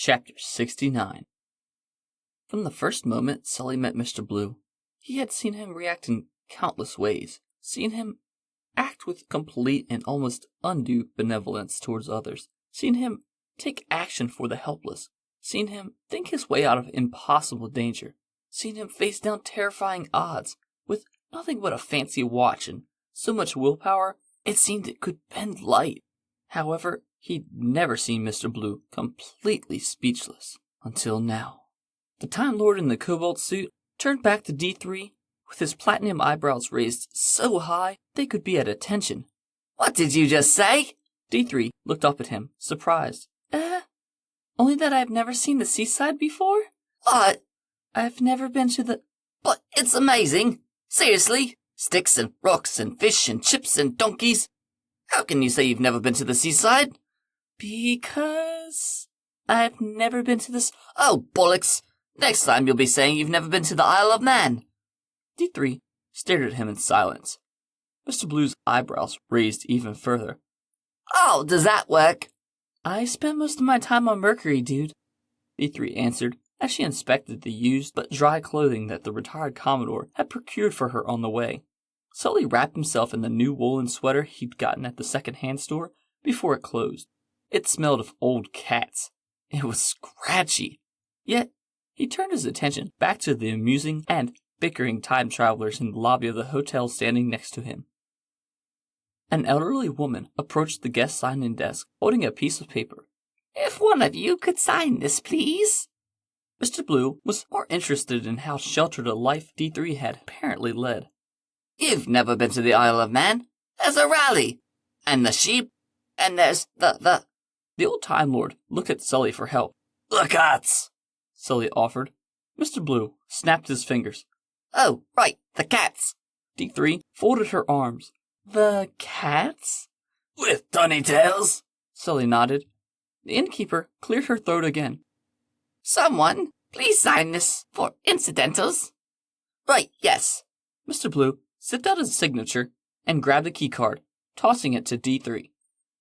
Chapter 69. From the first moment Sully met Mr. Blue, he had seen him react in countless ways, seen him act with complete and almost undue benevolence towards others, seen him take action for the helpless, seen him think his way out of impossible danger, seen him face down terrifying odds with nothing but a fancy watch and so much willpower it seemed it could bend light. However, he'd never seen Mr. Blue completely speechless until now. The Time Lord in the cobalt suit turned back to D3 with his platinum eyebrows raised so high they could be at attention. "What did you just say?" D3 looked up at him, surprised. Only that I've never seen the seaside before? What? I've never been to the... But it's amazing. Seriously? Sticks and rocks and fish and chips and donkeys. How can you say you've never been to the seaside? Because I've never been to this... Oh, bollocks. Next time you'll be saying you've never been to the Isle of Man. D3 stared at him in silence. Mr. Blue's eyebrows raised even further. Oh, does that work? I spent most of my time on Mercury, dude, D3 answered as she inspected the used but dry clothing that the retired Commodore had procured for her on the way. Sully wrapped himself in the new woolen sweater he'd gotten at the second-hand store before it closed. It smelled of old cats. It was scratchy. Yet, he turned his attention back to the amusing and bickering time travelers in the lobby of the hotel standing next to him. An elderly woman approached the guest sign-in desk, holding a piece of paper. "If one of you could sign this, please." Mr. Blue was more interested in how sheltered a life D3 had apparently led. "You've never been to the Isle of Man. There's a rally, and the sheep, and there's the... The old Time Lord looked at Sully for help. "The cats," Sully offered. Mr. Blue snapped his fingers. "Oh, right, the cats." D3 folded her arms. The cats? "With tiny tails." Sully nodded. The innkeeper cleared her throat again. "Someone, please sign this for incidentals." "Right, yes." Mr. Blue sipped out his signature and grabbed a keycard, tossing it to D3.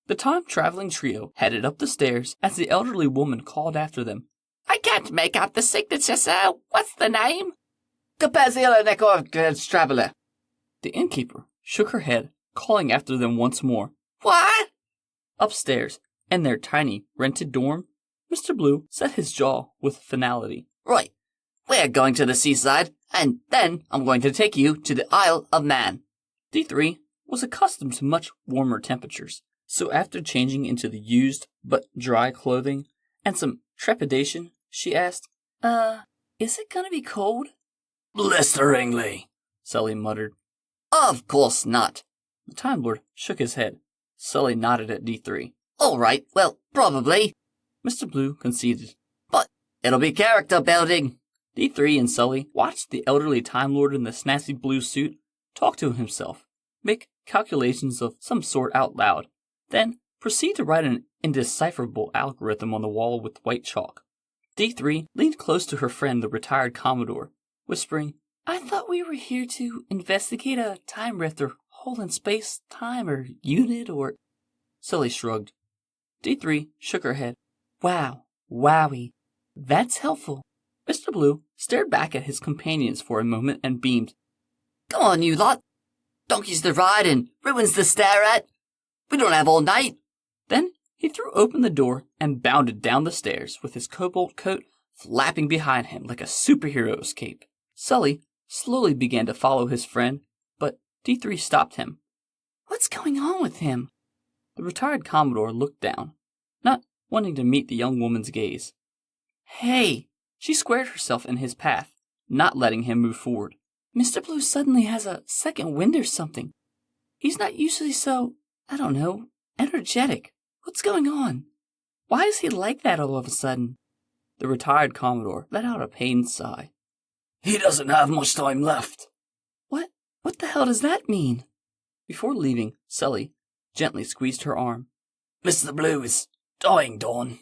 The time-traveling trio headed up the stairs as the elderly woman called after them. "I can't make out the signature, sir. What's the name?" "Kapazila Traveler." The innkeeper shook her head, calling after them once more. "What?" Upstairs, in their tiny, rented dorm, Mr. Blue set his jaw with finality. "Right, we're going to the seaside, and then I'm going to take you to the Isle of Man." D3 was accustomed to much warmer temperatures, so after changing into the used but dry clothing and some trepidation, she asked, is it gonna be cold?" "Blisteringly," Sully muttered. "Of course not." The Time Lord shook his head. Sully nodded at D3. "All right, well, probably." Mr. Blue conceded. "But it'll be character building." D3 and Sully watched the elderly Time Lord in the snazzy blue suit talk to himself, make calculations of some sort out loud, then proceed to write an indecipherable algorithm on the wall with white chalk. D3 leaned close to her friend, the retired Commodore, whispering, I thought we were here to investigate a time rift or hole in space, time, or unit, or... Sully shrugged. D3 shook her head. Wow, wowie, that's helpful. Mr. Blue stared back at his companions for a moment and beamed. "Come on, you lot. Donkeys to ride and ruins to stare at. We don't have all night." Then he threw open the door and bounded down the stairs with his cobalt coat flapping behind him like a superhero's cape. Sully slowly began to follow his friend, but D3 stopped him. What's going on with him? The retired Commodore looked down, not wanting to meet the young woman's gaze. Hey! She squared herself in his path, not letting him move forward. Mr. Blue suddenly has a second wind or something. He's not usually so, I don't know, energetic. What's going on? Why is he like that all of a sudden? The retired Commodore let out a pained sigh. "He doesn't have much time left." What the hell does that mean? Before leaving, Sully gently squeezed her arm. "Mr. Blue is dying, Dawn."